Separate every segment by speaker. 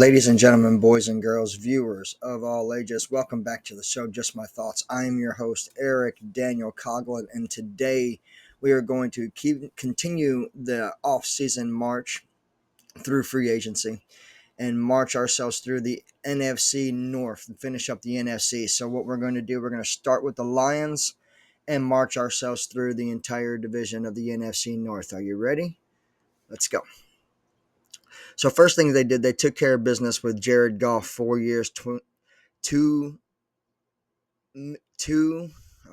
Speaker 1: Ladies and gentlemen, boys and girls, viewers of all ages, welcome back to the show, Just My Thoughts. I am your host, Erick Daniel Coughlin, and today we are going to continue the off-season march through free agency and march ourselves through the NFC North and finish up the NFC. So what we're going to do, we're going to start with the Lions and march ourselves through the entire division of the NFC North. Are you ready? Let's go. So first thing they did, they took care of business with Jared Goff, 4 years, two.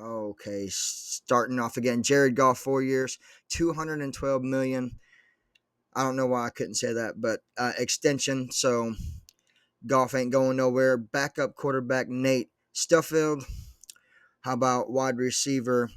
Speaker 1: Okay, starting off again. Jared Goff, 4 years, $212 million. I don't know why I couldn't say that, but extension. So Goff ain't going nowhere. Backup quarterback Nate Stuffield. How about wide receiver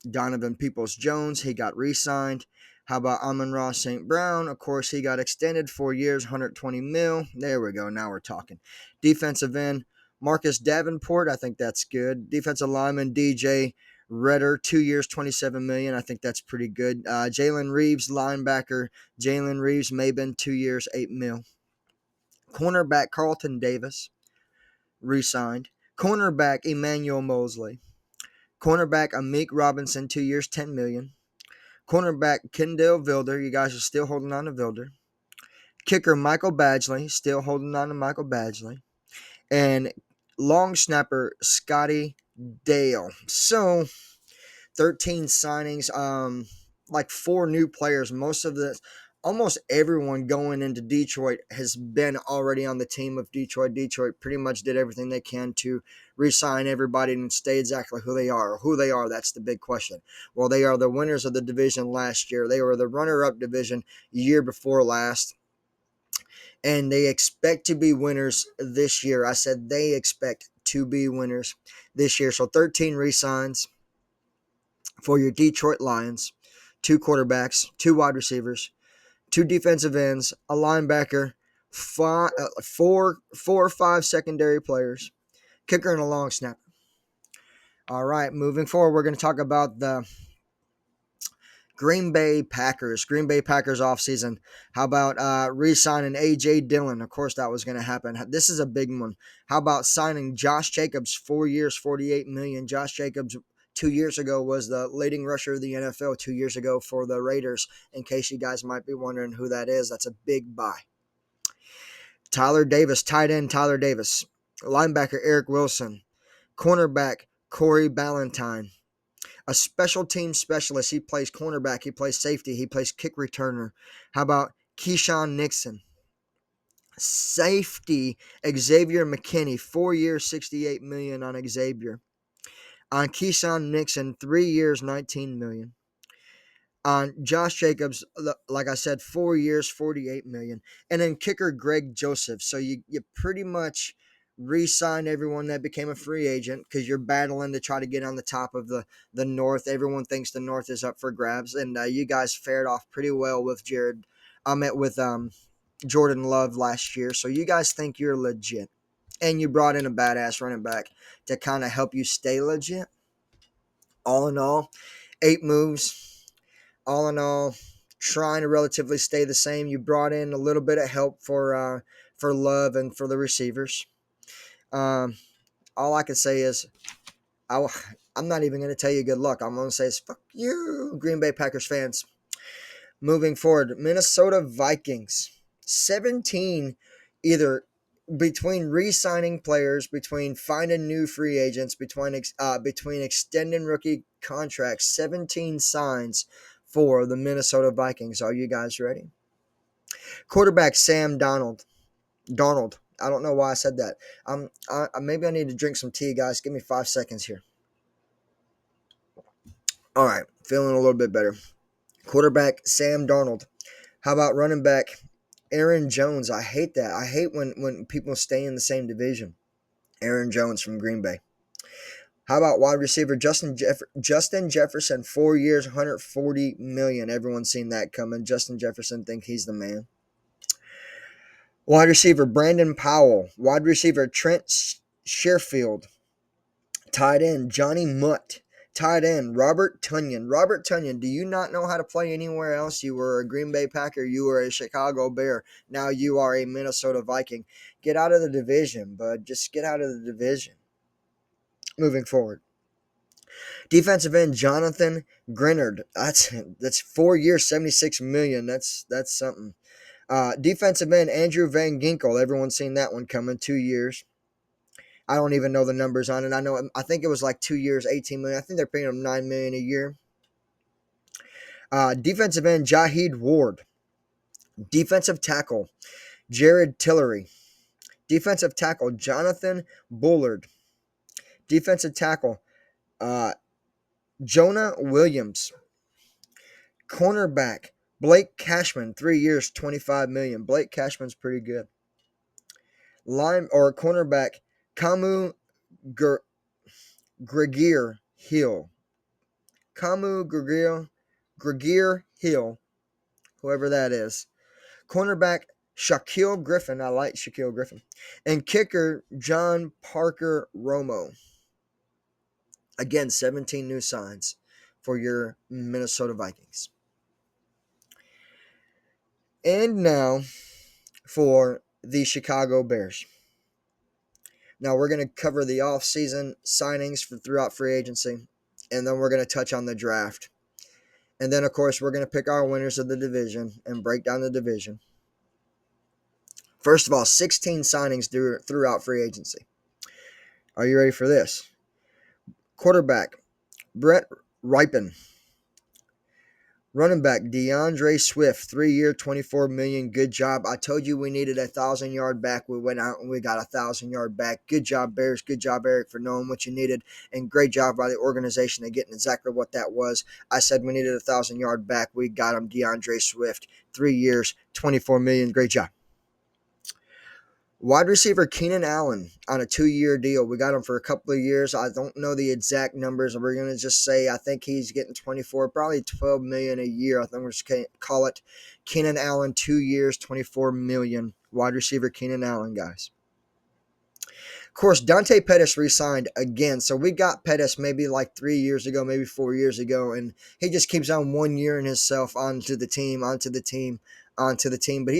Speaker 1: Donovan Peoples-Jones? He got re-signed. How about Amon-Ra St. Brown? Of course, he got extended 4 years, $120 million. There we go. Now we're talking. Defensive end, Marcus Davenport. I think that's good. Defensive lineman, DJ Redder, 2 years, $27 million. I think that's pretty good. Jalen Reeves, linebacker. Jalen Reeves-Maben, 2 years, $8 million. Cornerback, Carlton Davis, re-signed. Cornerback, Emmanuel Mosley. Cornerback, Amik Robinson, 2 years, $10 million. Cornerback Kendall Vilder, you guys are still holding on to Vilder. Kicker Michael Badgley, still holding on to Michael Badgley. And long snapper Scotty Dale. So 13 signings, like 4 new players. Almost everyone going into Detroit has been already on the team of Detroit. Detroit pretty much did everything they can to re-sign everybody and stay exactly who they are. Who they are, that's the big question. Well, they are the winners of the division last year. They were the runner-up division year before last. And they expect to be winners this year. I said they expect to be winners this year. So 13 re-signs for your Detroit Lions. 2 quarterbacks, 2 wide receivers, 2 defensive ends, a linebacker, 4 or 5 secondary players, kicker, and a long snapper. All right, moving forward, we're going to talk about the Green Bay Packers. Green Bay Packers offseason. How about re-signing A.J. Dillon? Of course, that was going to happen. This is a big one. How about signing Josh Jacobs, 4 years, $48 million. Josh Jacobs 2 years ago was the leading rusher of the NFL 2 years ago for the Raiders. In case you guys might be wondering who that is, that's a big buy. Tyler Davis, tight end Tyler Davis. Linebacker Eric Wilson. Cornerback Corey Ballantyne. A special team specialist. He plays cornerback. He plays safety. He plays kick returner. How about Keyshawn Nixon? Safety Xavier McKinney. 4 years, $68 million on Xavier. On Keyshawn Nixon, 3 years, $19 million. On Josh Jacobs, like I said, 4 years, $48 million. And then kicker Greg Joseph. So you pretty much re-sign everyone that became a free agent because you're battling to try to get on the top of the North. Everyone thinks the North is up for grabs. And you guys fared off pretty well with Jordan Love last year. So you guys think you're legit. And you brought in a badass running back to kind of help you stay legit. All in all, 8 moves. All in all, trying to relatively stay the same. You brought in a little bit of help for Love and for the receivers. All I can say is I'm not even going to tell you good luck. I'm going to say is fuck you, Green Bay Packers fans. Moving forward, Minnesota Vikings. 17 either between re-signing players, between finding new free agents, between extending rookie contracts, 17 signs for the Minnesota Vikings. Are you guys ready? Quarterback Sam Darnold. I don't know why I said that. Maybe I need to drink some tea, guys. Give me 5 seconds here. All right, feeling a little bit better. Quarterback Sam Darnold. How about running back Aaron Jones? I hate that. I hate when people stay in the same division. Aaron Jones from Green Bay. How about wide receiver Justin Jefferson, 4 years, $140 million. Everyone's seen that coming. Justin Jefferson think he's the man. Wide receiver Brandon Powell. Wide receiver Trent Sherfield. Tight end Johnny Mutt, Tight end, Robert Tonyan. Robert Tonyan, do you not know how to play anywhere else? You were a Green Bay Packer. You were a Chicago Bear. Now you are a Minnesota Viking. Get out of the division, bud. Just get out of the division. Moving forward. Defensive end, Jonathan Grenard. That's 4 years, $76 million. That's something. Defensive end, Andrew Van Ginkel. Everyone's seen that one coming. 2 years. I don't even know the numbers on it. I think it was like 2 years, 18 million. I think they're paying him $9 million a year. Defensive end, Jaheed Ward. Defensive tackle, Jared Tillery. Defensive tackle, Jonathan Bullard. Defensive tackle, uh, Jonah Williams. Cornerback, Blake Cashman. 3 years, $25 million. Blake Cashman's pretty good. Cornerback, Kamu Gregier Hill. Gregier Hill, whoever that is. Cornerback, Shaquille Griffin. I like Shaquille Griffin. And kicker, John Parker Romo. Again, 17 new signs for your Minnesota Vikings. And now for the Chicago Bears. Now we're going to cover the off-season signings throughout free agency, and then we're going to touch on the draft. And then, of course, we're going to pick our winners of the division and break down the division. First of all, 16 signings throughout free agency. Are you ready for this? Quarterback, Brett Ripon. Running back, DeAndre Swift, 3 year, $24 million. Good job. I told you we needed a 1,000-yard back. We went out and we got a 1,000-yard back. Good job, Bears. Good job, Eric, for knowing what you needed. And great job by the organization of getting exactly what that was. I said we needed a 1,000-yard back. We got him, DeAndre Swift. 3 years, $24 million. Great job. Wide receiver Keenan Allen on a 2-year deal. We got him for a couple of years. I don't know the exact numbers. We're going to just say I think he's getting 24, probably $12 million a year. I think we're just going to call it Keenan Allen, 2 years, $24 million. Wide receiver Keenan Allen, guys. Of course, Dante Pettis re-signed again. So we got Pettis maybe like 3 years ago, maybe 4 years ago, and he just keeps on 1 year in himself onto the team. But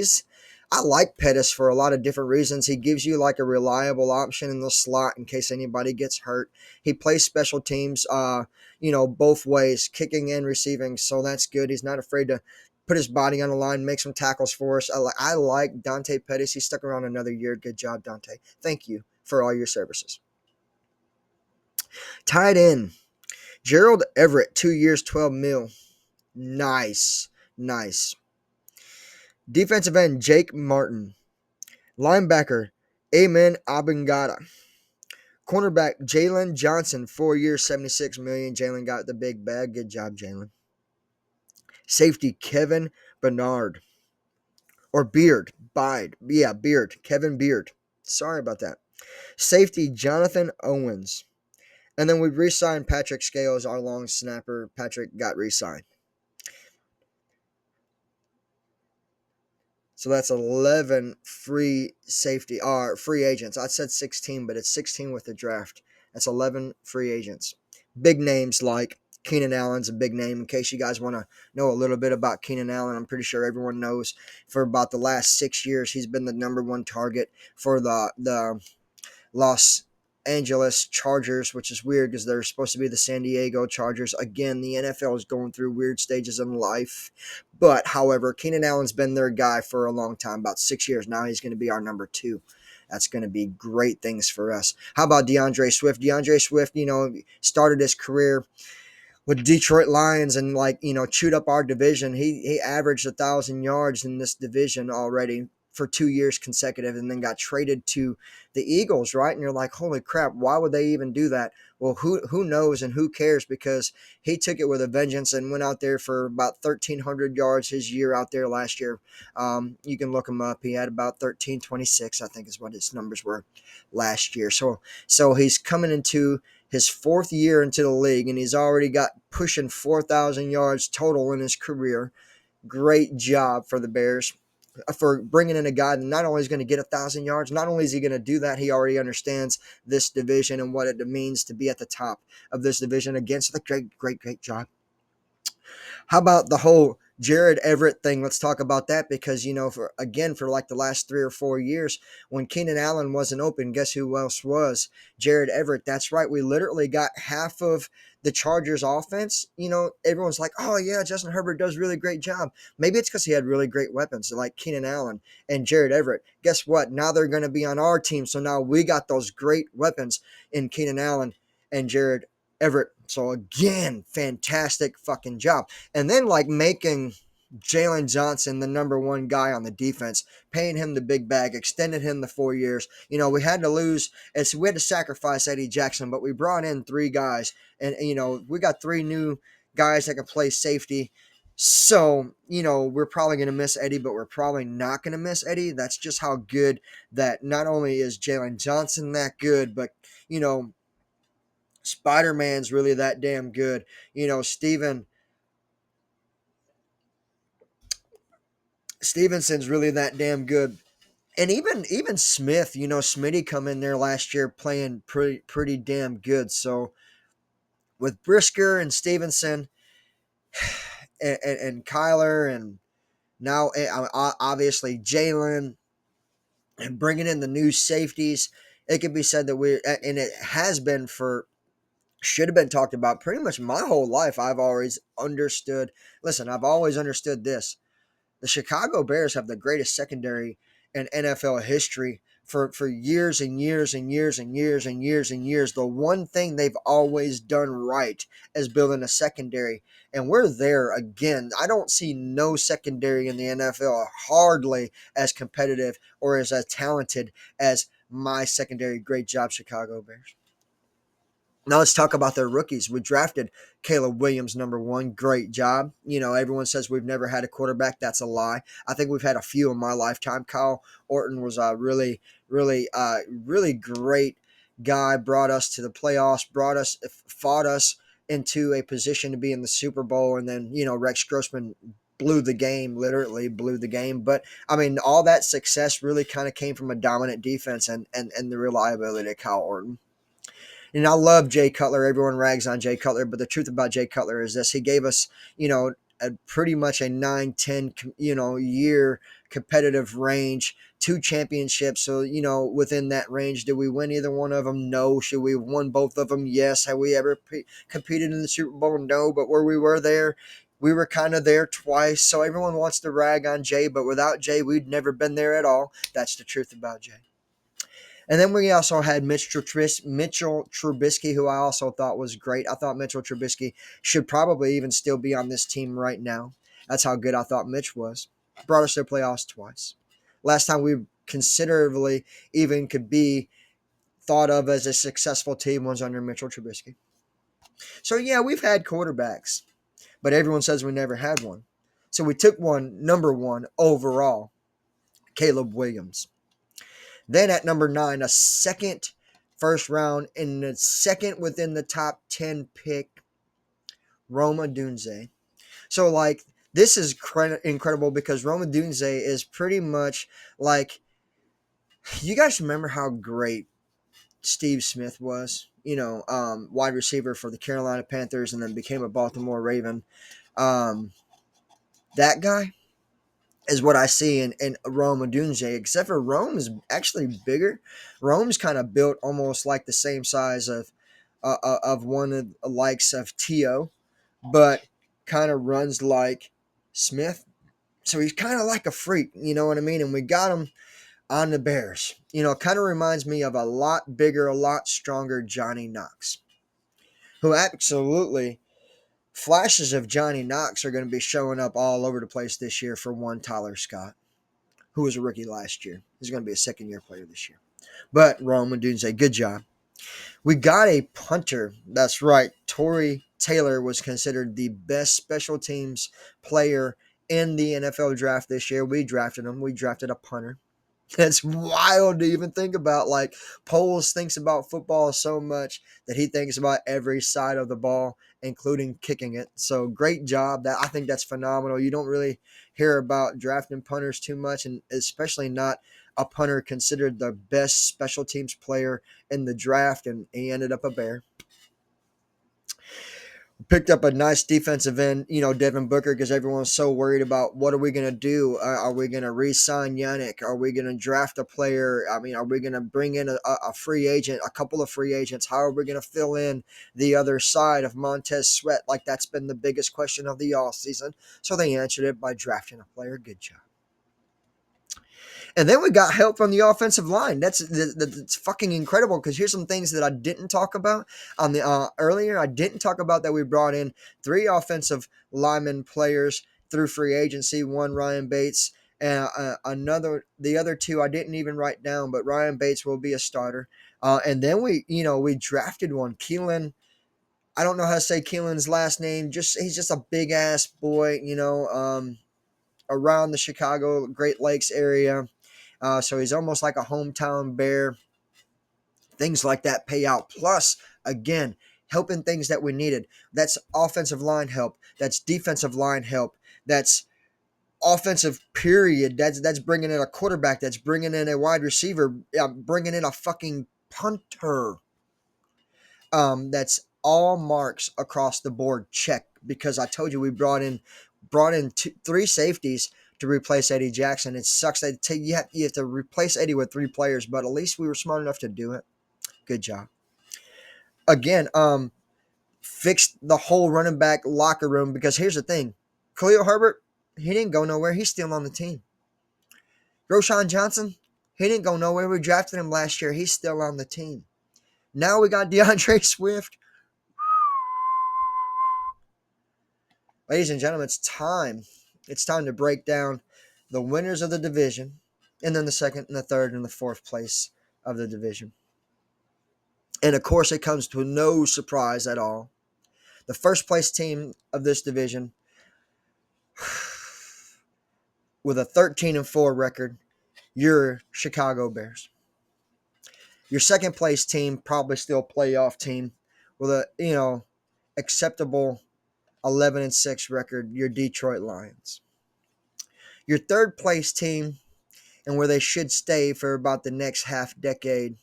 Speaker 1: I like Pettis for a lot of different reasons. He gives you like a reliable option in the slot in case anybody gets hurt. He plays special teams, both ways, kicking and receiving. So that's good. He's not afraid to put his body on the line, make some tackles for us. I like Dante Pettis. He stuck around another year. Good job, Dante. Thank you for all your services. Tight end, Gerald Everett, 2 years, $12 million. Nice. Defensive end, Jake Martin. Linebacker, Amen Abengada. Cornerback, Jalen Johnson, 4 years, $76 million. Jalen got the big bag. Good job, Jalen. Safety, Kevin Bernard. Or Beard. Beard. Kevin Beard. Sorry about that. Safety, Jonathan Owens. And then we re-signed Patrick Scales, our long snapper. Patrick got re-signed. So that's 11 free agents. I said 16, but it's 16 with the draft. That's 11 free agents. Big names like Keenan Allen's a big name. In case you guys want to know a little bit about Keenan Allen, I'm pretty sure everyone knows for about the last 6 years he's been the number one target for the Los Angeles Chargers, which is weird because they're supposed to be the San Diego Chargers. Again, the NFL is going through weird stages in life. But, however, Keenan Allen's been their guy for a long time, about 6 years. Now he's going to be our number 2. That's going to be great things for us. How about DeAndre Swift? DeAndre Swift, started his career with Detroit Lions and chewed up our division. He averaged 1,000 yards in this division already for 2 years consecutive, and then got traded to the Eagles, right? And you're like, holy crap, why would they even do that? Well, who knows and who cares, because he took it with a vengeance and went out there for about 1,300 yards his year out there last year. You can look him up. He had about 1,326, I think is what his numbers were last year. So he's coming into his 4th year into the league, and he's already got pushing 4,000 yards total in his career. Great job for the Bears. for bringing in a guy that not only is going to get 1,000 yards, not only is he going to do that, he already understands this division and what it means to be at the top of this division against the great job. How about the whole Jared Everett thing? Let's talk about that because, for like the last 3 or 4 years, when Keenan Allen wasn't open, guess who else was? Jared Everett. That's right. We literally got half of the Chargers offense. Everyone's like, oh, yeah, Justin Herbert does really great job. Maybe it's because he had really great weapons like Keenan Allen and Jared Everett. Guess what? Now they're going to be on our team. So now we got those great weapons in Keenan Allen and Jared Everett. So again, fantastic fucking job. And then like making Jalen Johnson the number one guy on the defense, paying him the big bag, extended him the 4 years. We had to lose, and so we had to sacrifice Eddie Jackson, but we brought in three guys, and we got three new guys that can play safety. So, we're probably going to miss Eddie, but we're probably not going to miss Eddie. That's just how good that not only is Jalen Johnson that good, but, Spider-Man's really that damn good. Stevenson's really that damn good. And even Smith, Smitty come in there last year playing pretty damn good. So with Brisker and Stevenson and Kyler and now obviously Jalen and bringing in the new safeties, it could be said that and it has been should have been talked about pretty much my whole life. I've always understood. Listen, I've always understood this. The Chicago Bears have the greatest secondary in NFL history for years and years and years and years and years and years. The one thing they've always done right is building a secondary, and we're there again. I don't see no secondary in the NFL hardly as competitive or as talented as my secondary. Great job, Chicago Bears. Now let's talk about their rookies. We drafted Caleb Williams, number one. Great job. Everyone says we've never had a quarterback. That's a lie. I think we've had a few in my lifetime. Kyle Orton was a really great guy. Brought us to the playoffs. Fought us into a position to be in the Super Bowl. And then, Rex Grossman blew the game, literally blew the game. But, I mean, all that success really kind of came from a dominant defense and the reliability of Kyle Orton. And I love Jay Cutler. Everyone rags on Jay Cutler, but the truth about Jay Cutler is this. He gave us, pretty much a 9-10, year competitive range, 2 championships. So, within that range, did we win either one of them? No. Should we have won both of them? Yes. Have we ever competed in the Super Bowl? No. But where we were there, we were kind of there twice. So everyone wants to rag on Jay, but without Jay, we'd never been there at all. That's the truth about Jay. And then we also had Mitchell Trubisky, who I also thought was great. I thought Mitchell Trubisky should probably even still be on this team right now. That's how good I thought Mitch was. Brought us to the playoffs twice. Last time we considerably even could be thought of as a successful team was under Mitchell Trubisky. So, yeah, we've had quarterbacks, but everyone says we never had one. So we took one, number one overall, Caleb Williams. Then at number 9, a second first round and the second within the top 10 pick, Rome Odunze. So, this is incredible because Rome Odunze is pretty much like, you guys remember how great Steve Smith was? Wide receiver for the Carolina Panthers and then became a Baltimore Raven. That guy is what I see in Rome Odunze, except for Rome is actually bigger. Rome's kind of built almost like the same size of one of the likes of T.O., but kind of runs like Smith. So he's kind of like a freak, you know what I mean? And we got him on the Bears. Kind of reminds me of a lot bigger, a lot stronger Johnny Knox, who absolutely flashes of Johnny Knox are going to be showing up all over the place this year for one Tyler Scott, who was a rookie last year. He's going to be a second-year player this year. But Rome Odunze, good job. We got a punter. That's right. Torrey Taylor was considered the best special teams player in the NFL draft this year. We drafted him. We drafted a punter. It's wild to even think about. Poles thinks about football so much that he thinks about every side of the ball, including kicking it. So great job. I think that's phenomenal. You don't really hear about drafting punters too much, and especially not a punter considered the best special teams player in the draft, and he ended up a Bear. Picked up a nice defensive end, Devin Booker, because everyone's so worried about what are we going to do? Are we going to re-sign Yannick? Are we going to draft a player? I mean, are we going to bring in a free agent, a couple of free agents? How are we going to fill in the other side of Montez Sweat? Like, that's been the biggest question of the offseason. So they answered it by drafting a player. Good job. And then we got help from the offensive line. That's fucking incredible, because here's some things that I didn't talk about on the earlier. I didn't talk about that we brought in 3 offensive lineman players through free agency. One, Ryan Bates, and the other 2 I didn't even write down, but Ryan Bates will be a starter. And then we drafted one, Coughlin. I don't know how to say Coughlин's last name. He's just a big ass boy, around the Chicago Great Lakes area. So he's almost like a hometown Bear. Things like that pay out. Plus, again, helping things that we needed. That's offensive line help. That's defensive line help. That's offensive period. That's bringing in a quarterback. That's bringing in a wide receiver. Bringing in a fucking punter. That's all marks across the board. Check, because I told you we brought in 3 safeties to replace Eddie Jackson. It sucks that you have to replace Eddie with 3 players, but at least we were smart enough to do it. Good job. Again, fixed the whole running back locker room, because here's the thing. Khalil Herbert, he didn't go nowhere. He's still on the team. Roschon Johnson, he didn't go nowhere. We drafted him last year. He's still on the team. Now we got DeAndre Swift. Ladies and gentlemen, it's time. It's time to break down the winners of the division, and then the second and the third and the fourth place of the division. And of course, it comes to no surprise at all. The first place team of this division, with a 13-4 record, your Chicago Bears. Your second place team, probably still playoff team, with a acceptable 11-6 record, your Detroit Lions. Your third place team, and where they should stay for about the next half decade,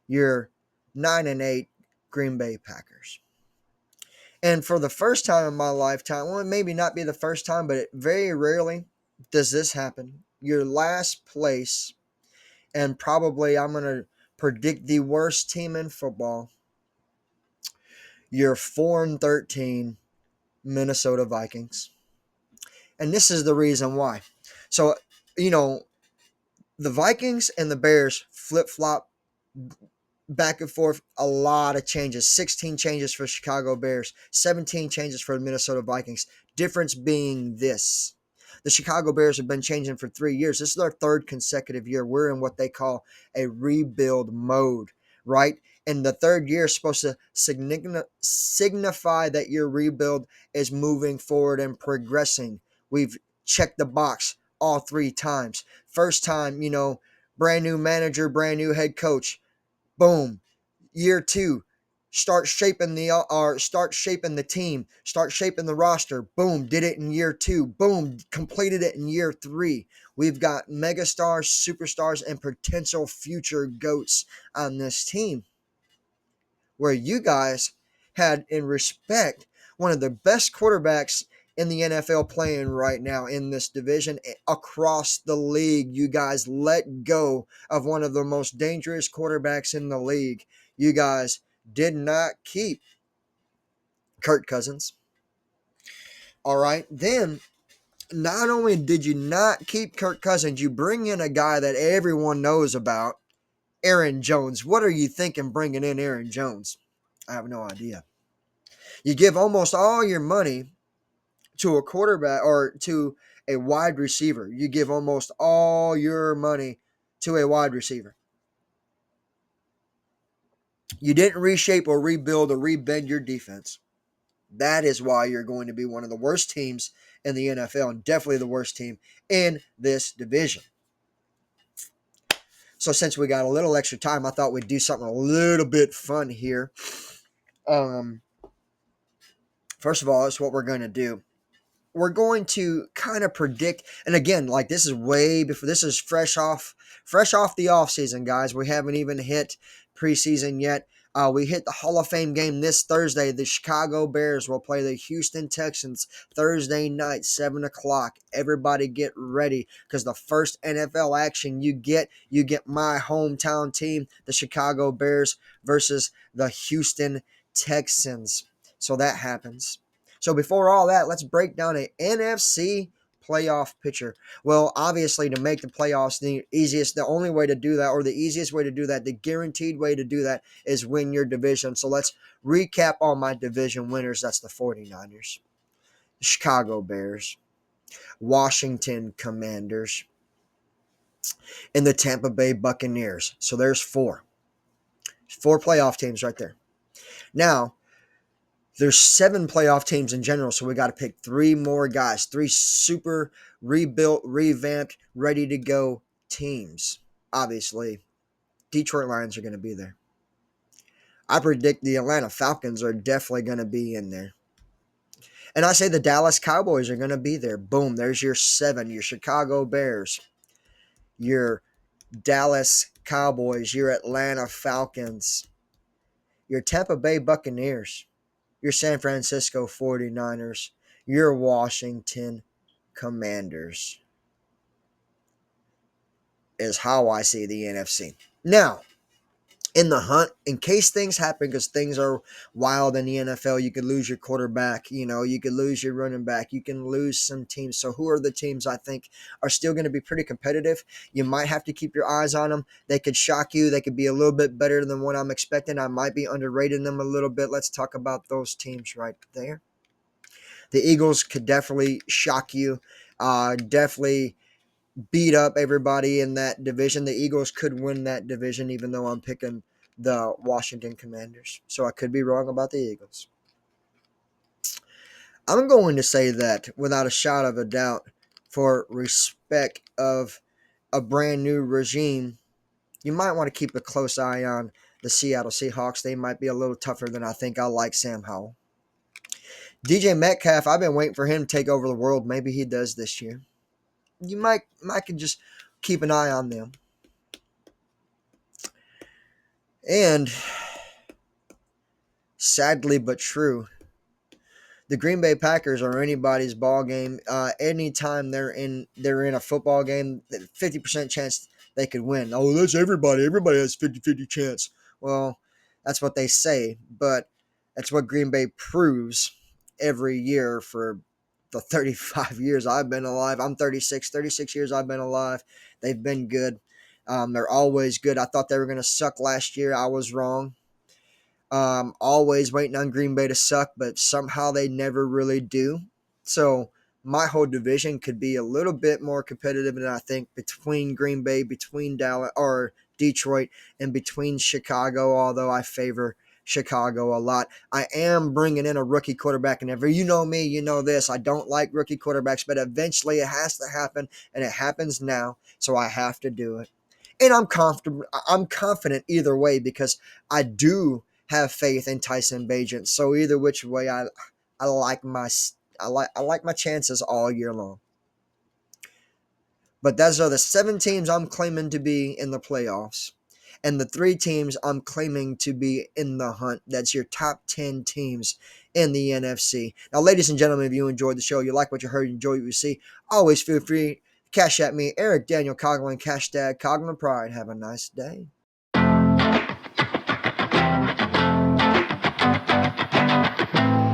Speaker 1: your 9-8 Green Bay Packers. And for the first time in my lifetime, well, it maybe not be the first time, but very rarely does this happen. Your last place, and probably I'm going to predict the worst team in football, your 4-13 Minnesota Vikings. And this is the reason why. So, the Vikings and the Bears flip-flop back and forth, a lot of changes. 16 changes for Chicago Bears, 17 changes for the Minnesota Vikings. Difference being this. The Chicago Bears have been changing for 3 years. This is our 3rd consecutive year. We're in what they call a rebuild mode, right? And the 3rd year is supposed to signify that your rebuild is moving forward and progressing. We've checked the box all 3 times. First time, brand new manager, brand new head coach. Boom. Year 2, start shaping the team, start shaping the roster. Boom, did it in year 2. Boom, completed it in year 3. We've got megastars, superstars, and potential future GOATs on this team. Where you guys had, in respect, one of the best quarterbacks in the NFL playing right now in this division across the league. You guys let go of one of the most dangerous quarterbacks in the league. You guys did not keep Kirk Cousins. All right. Then, not only did you not keep Kirk Cousins, you bring in a guy that everyone knows about, Aaron Jones. What are you thinking bringing in Aaron Jones? I have no idea. You give almost all your money to a quarterback or to a wide receiver. You give almost all your money to a wide receiver. You didn't reshape or rebuild or rebend your defense. That is why you're going to be one of the worst teams in the NFL, and definitely the worst team in this division. So since we got a little extra time, I thought we'd do something a little bit fun here. First of all, that's what we're going to do. We're going to kind of predict, and again, like this is way before, this is fresh off the off season, guys. We haven't even hit preseason yet. We hit the Hall of Fame game this Thursday. The Chicago Bears will play the Houston Texans Thursday night, 7 o'clock. Everybody get ready, because the first NFL action you get my hometown team, the Chicago Bears, versus the Houston Texans. So that happens. So before all that, let's break down a NFC playoff picture. Well, obviously, to make the playoffs, the only way to do that, or the easiest way to do that, the guaranteed way to do that, is win your division. So let's recap all my division winners. That's the 49ers, Chicago Bears, Washington Commanders, and the Tampa Bay Buccaneers. So there's four playoff teams right there. Now, there's 7 playoff teams in general, so we got to pick 3 more guys, 3 super rebuilt, revamped, ready to go teams. Obviously, Detroit Lions are going to be there. I predict the Atlanta Falcons are definitely going to be in there. And I say the Dallas Cowboys are going to be there. Boom, there's your 7, your Chicago Bears, your Dallas Cowboys, your Atlanta Falcons, your Tampa Bay Buccaneers, your San Francisco 49ers, your Washington Commanders, is how I see the NFC. Now, in the hunt, in case things happen, because things are wild in the NFL, you could lose your quarterback, you could lose your running back, you can lose some teams. So who are the teams I think are still going to be pretty competitive? You might have to keep your eyes on them. They could shock you. They could be a little bit better than what I'm expecting. I might be underrating them a little bit. Let's talk about those teams right there. The Eagles could definitely shock you, definitely beat up everybody in that division. The Eagles could win that division, even though I'm picking the Washington Commanders. So I could be wrong about the Eagles. I'm going to say that without a shot of a doubt, for respect of a brand new regime, you might want to keep a close eye on the Seattle Seahawks. They might be a little tougher than I think. I like Sam Howell. DJ Metcalf, I've been waiting for him to take over the world. Maybe he does this year. You might could just keep an eye on them. And sadly but true, the Green Bay Packers are anybody's ball game. Anytime they're in a football game, 50% chance they could win. Oh, that's everybody. Everybody has 50-50 chance. Well, that's what they say, but that's what Green Bay proves every year for the 35 years I've been alive. I'm 36 years I've been alive. They've been good. They're always good. I thought they were going to suck last year. I was wrong. Always waiting on Green Bay to suck, but somehow they never really do. So my whole division could be a little bit more competitive than I think, between Green Bay, between Dallas or Detroit, and between Chicago, although I favor Chicago a lot. I am bringing in a rookie quarterback, and if you know me, you know this. I don't like rookie quarterbacks, but eventually it has to happen, and it happens now, so I have to do it. And I'm confident either way, because I do have faith in Tyson Bagent. So either which way, I like my chances all year long. But those are the 7 teams I'm claiming to be in the playoffs, and the 3 teams I'm claiming to be in the hunt. That's your top 10 teams in the NFC. Now, ladies and gentlemen, if you enjoyed the show, you like what you heard, you enjoy what you see, always feel free to cash at me, Erick Daniel Coughlin, Cash Dad, Coughlin Pride. Have a nice day.